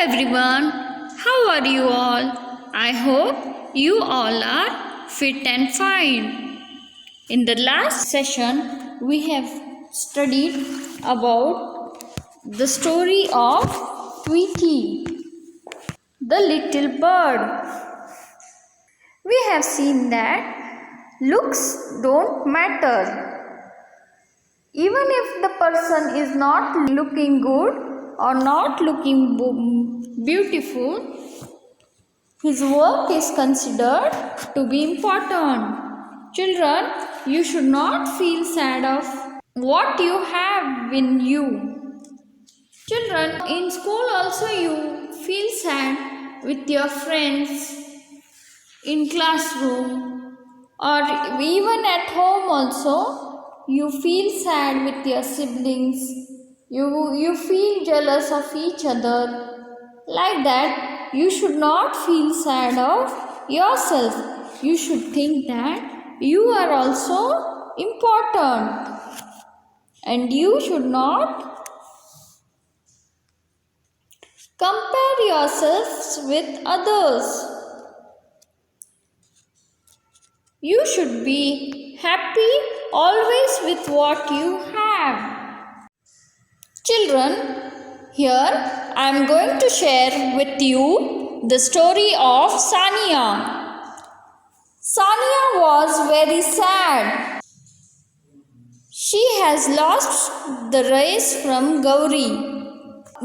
everyone, how are you all? I hope you all are fit and fine. In the last session, we have studied about the story of Tweety, the little bird. We have seen that looks don't matter. Even if the person is not looking good or not looking beautiful, his work is considered to be important. Children, you should not feel sad of what you have in you. Children, in school also you feel sad with your friends, in classroom, or even at home also you feel sad with your siblings. You feel jealous of each other. Like that, you should not feel sad of yourself. You should think that you are also important and you should not compare yourselves with others. You should be happy always with what you have. Children, here I am going to share with you the story of Sania. Sania was very sad. She has lost the race from Gauri.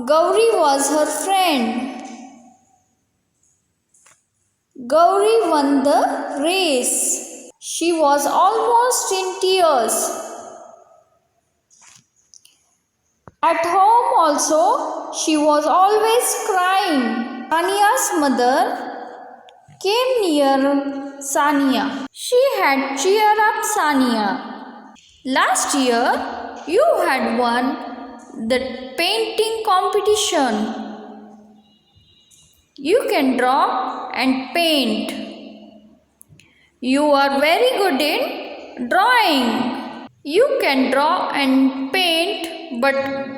Gauri was her friend. Gauri won the race. She was almost in tears. At home also, she was always crying. Sania's mother came near Sania. She had cheered up Sania. Last year, you had won the painting competition. You can draw and paint. You are very good in drawing. You can draw and paint, but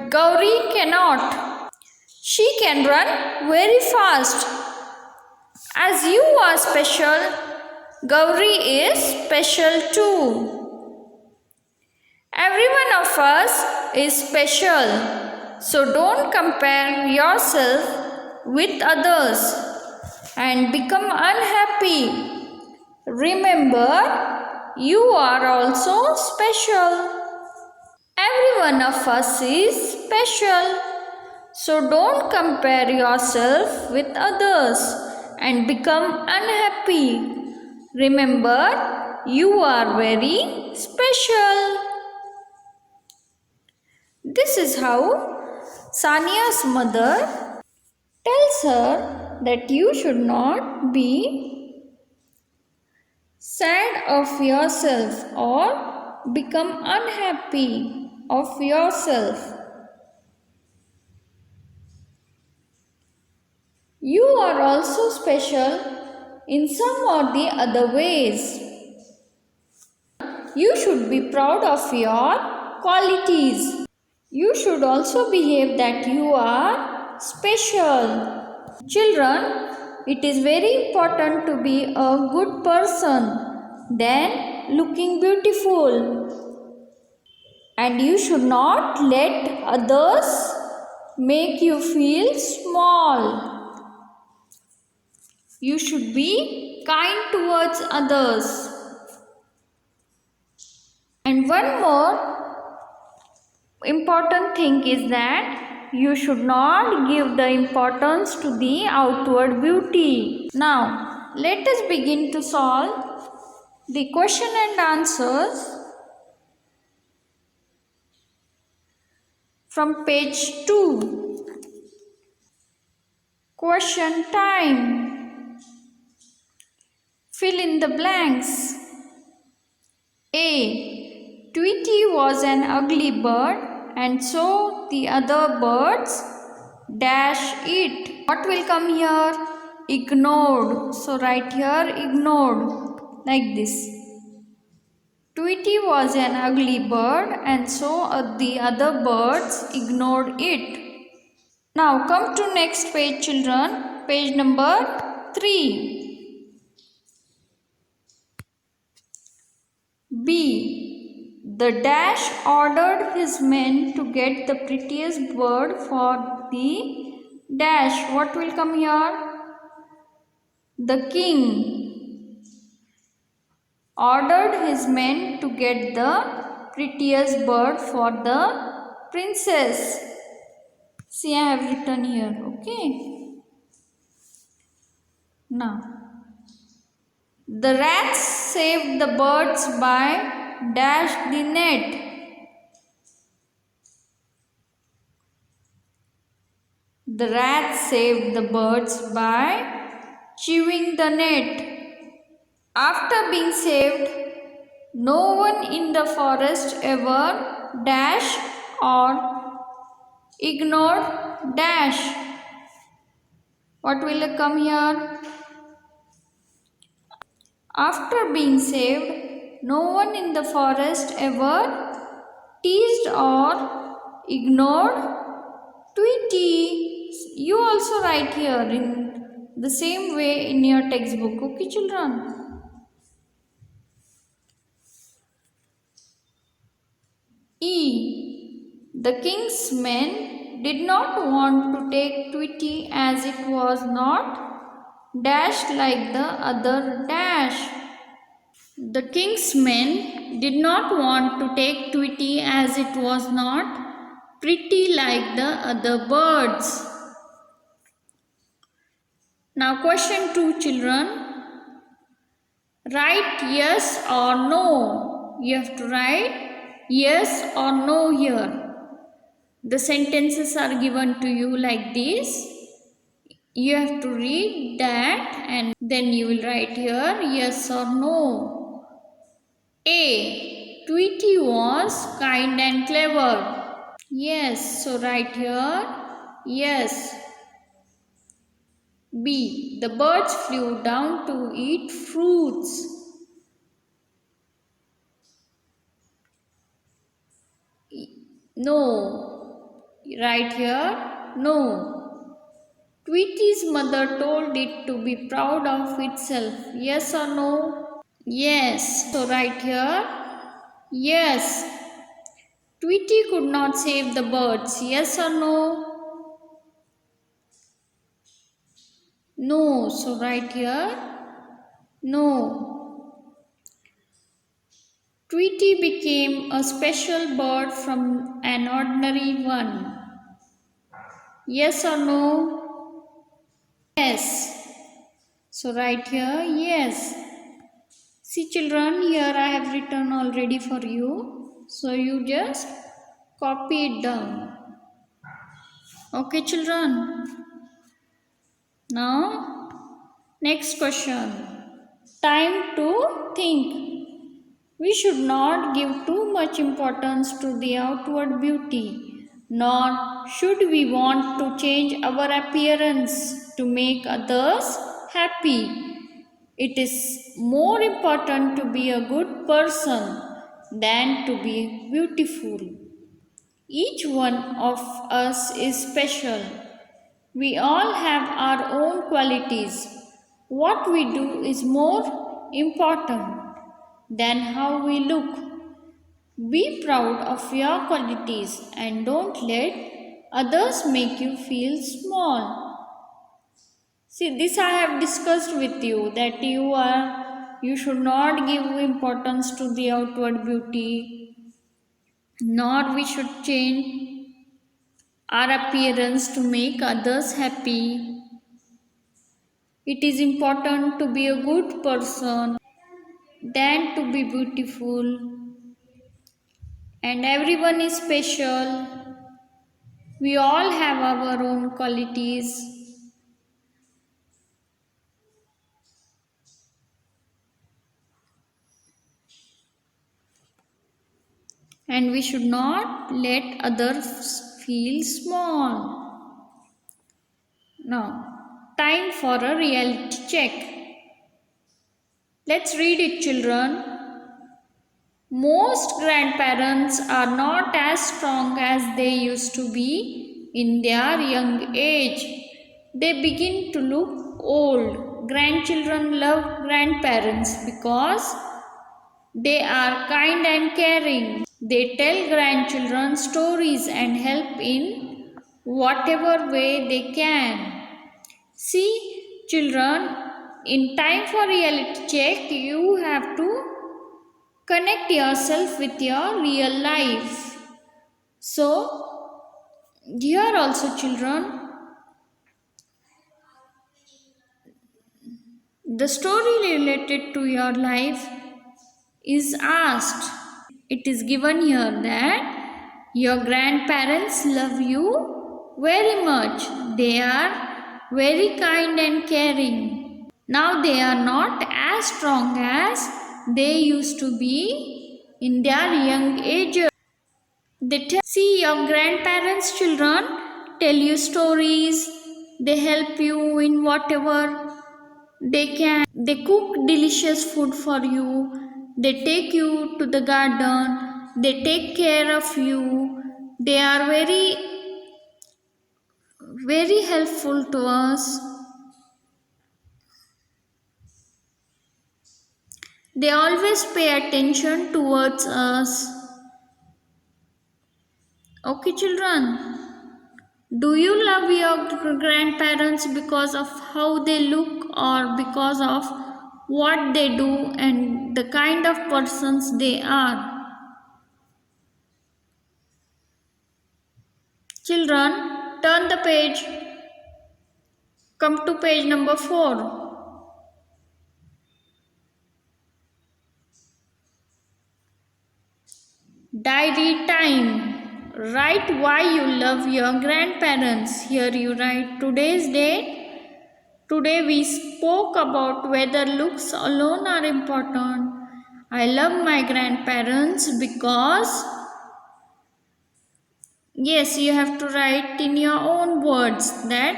Gauri cannot. She can run very fast. As you are special, Gauri is special too. Every one of us is special. So don't compare yourself with others and become unhappy. Remember, you are also special. Every one of us is special. So don't compare yourself with others and become unhappy. Remember, you are very special. This is how Sania's mother tells her that you should not be sad of yourself or become unhappy of yourself. You are also special in some or the other ways. You should be proud of your qualities. You should also behave that you are special. Children, it is very important to be a good person, then looking beautiful. And you should not let others make you feel small. You should be kind towards others. And one more important thing is that you should not give the importance to the outward beauty. Now, let us begin to solve the question and answers from page 2. Question time. Fill in the blanks. A. Tweety was an ugly bird and so the other birds dash it. What will come here? Ignored. So write here ignored like this. Tweety was an ugly bird and so the other birds ignored it. Now come to next page, children. Page number 3. B. The dash ordered his men to get the prettiest bird for the dash. What will come here? The king ordered his men to get the prettiest bird for the princess. See, I have written here. Okay. Now, the rats saved the birds by dash the net. The rats saved the birds by chewing the net. After being saved, no one in the forest ever dash or ignored dash. What will come here? After being saved, no one in the forest ever teased or ignored Tweety. You also write here in the same way in your textbook. Okay, children? E. The king's men did not want to take Tweety as it was not dashed like the other dash. The king's men did not want to take Tweety as it was not pretty like the other birds. Now question 2, children. Write yes or no. You have to write yes or no here. The sentences are given to you like this. You have to read that and then you will write here yes or no. A. Tweety was kind and clever. Yes, so write here yes. B. The birds flew down to eat fruits. No. Write here no. Tweety's mother told it to be proud of itself. Yes or no? Yes. So write here yes. Tweety could not save the birds. Yes or no? No. So write here no. Tweety became a special bird from an ordinary one. Yes or no? Yes. So write here yes. See children, here I have written already for you. So you just copy it down. Okay children. Now next question. Time to think. We should not give too much importance to the outward beauty, nor should we want to change our appearance to make others happy. It is more important to be a good person than to be beautiful. Each one of us is special. We all have our own qualities. What we do is more important than how we look. Be proud of your qualities and don't let others make you feel small. See, this I have discussed with you that you should not give importance to the outward beauty, nor we should change our appearance to make others happy. It is important to be a good person than to be beautiful. And everyone is special. We all have our own qualities. And we should not let others feel small. Now, time for a reality check. Let's read it, children. Most grandparents are not as strong as they used to be in their young age. They begin to look old. Grandchildren love grandparents because they are kind and caring. They tell grandchildren stories and help in whatever way they can. See, children, in time for reality check, you have to connect yourself with your real life. So, here also, children, the story related to your life is asked. It is given here that your grandparents love you very much. They are very kind and caring. Now they are not as strong as they used to be in their young age. See your grandparents' children tell you stories. They help you in whatever they can. They cook delicious food for you. They take you to the garden. They take care of you. They are very helpful to us. They always pay attention towards us. Okay, children. Do you love your grandparents because of how they look or because of what they do and the kind of persons they are? Children, turn the page. Come to page number 4. Diary time. Write why you love your grandparents. Here you write today's date. Today we spoke about whether looks alone are important. I love my grandparents because, yes, you have to write in your own words that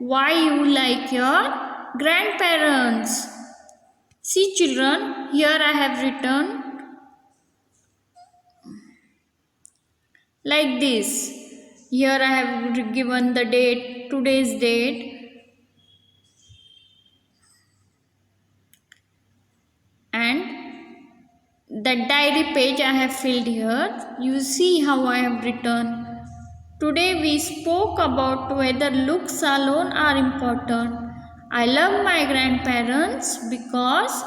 why you like your grandparents. See, children, here I have written like this. Here I have given the date, today's date, and the diary page I have filled here. You see how I have written. Today we spoke about whether looks alone are important. I love my grandparents because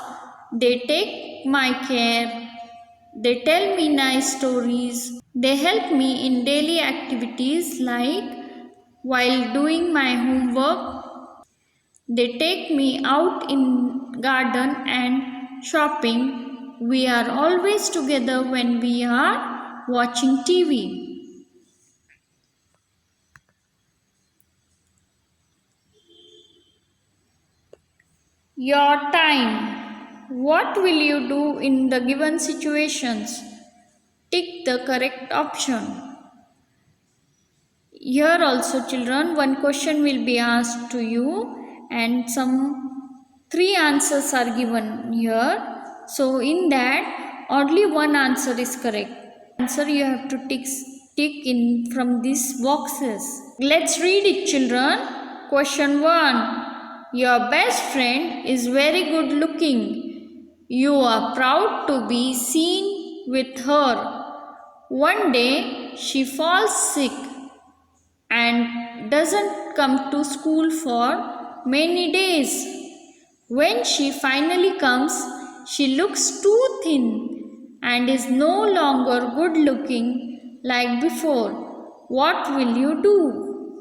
they take my care. They tell me nice stories. They help me in daily activities like while doing my homework. They take me out in garden and shopping. We are always together when we are watching TV. Your time. What will you do in the given situations? Tick the correct option. Here also, children, one question will be asked to you and some 3 answers are given here. So in that, only one answer is correct. Answer you have to tick in from these boxes. Let's read it, children. Question 1. Your best friend is very good looking. You are proud to be seen with her. One day she falls sick and doesn't come to school for many days. When she finally comes, she looks too thin and is no longer good looking like before. What will you do?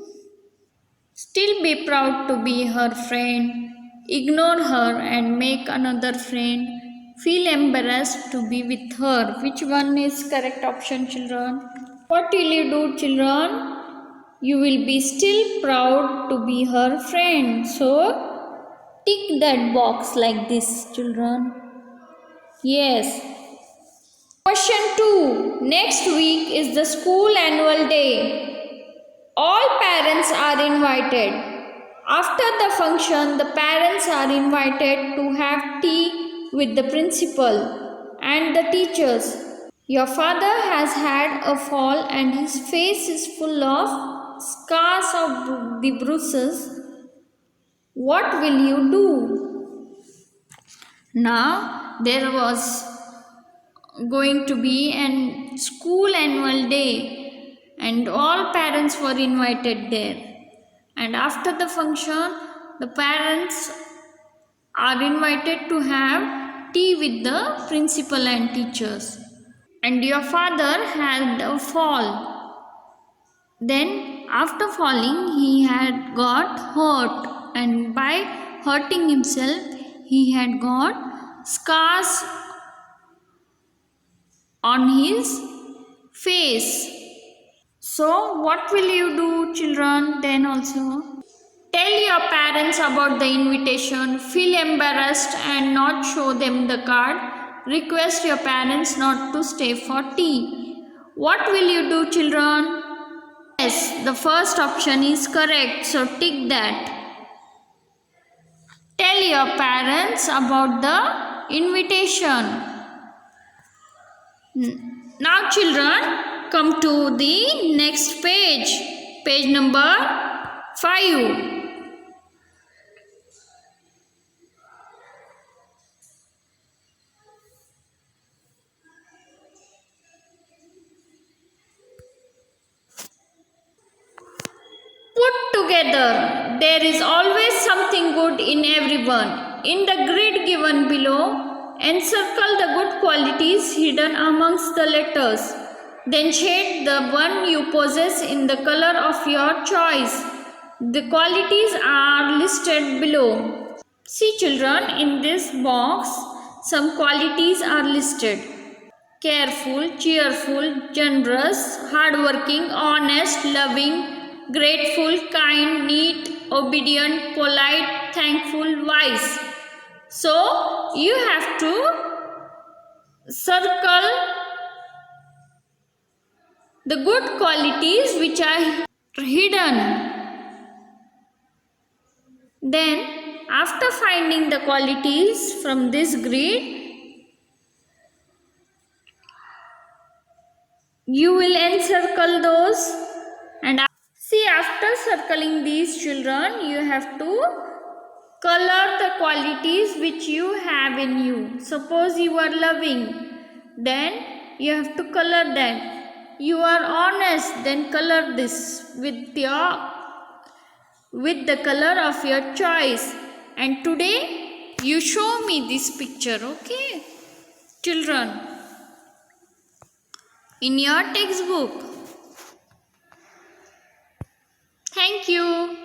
Still be proud to be her friend. Ignore her and make another friend. Feel embarrassed to be with her. Which one is correct option, children? What will you do, children? You will be still proud to be her friend. So, tick that box like this, children. Yes. Question 2. Next week is the school annual day. All parents are invited. After the function, the parents are invited to have tea with the principal and the teachers. Your father has had a fall and his face is full of scars of the bruises, what will you do? Now there was going to be an school annual day and all parents were invited there. And after the function, the parents are invited to have tea with the principal and teachers. And your father had a fall. Then, after falling, he had got hurt, and by hurting himself, he had got scars on his face. So, what will you do, children, then also? Tell your parents about the invitation, feel embarrassed and not show them the card. Request your parents not to stay for tea. What will you do, children? Yes, the first option is correct, so tick that. Tell your parents about the invitation. Now, children, come to the next page, page number 5. Put together. There is always something good in everyone. In the grid given below, encircle the good qualities hidden amongst the letters. Then shade the one you possess in the color of your choice. The qualities are listed below. See, children, in this box, some qualities are listed. Careful, cheerful, generous, hardworking, honest, loving, grateful, kind, neat, obedient, polite, thankful, wise. So, you have to circle the good qualities which are hidden. Then, after finding the qualities from this grid, you will encircle those, and see, after circling these, children, you have to color the qualities which you have in you. Suppose you are loving, then you have to color that. You are honest, then color this with the color of your choice. And today you show me this picture, okay, children, in your textbook. Thank you.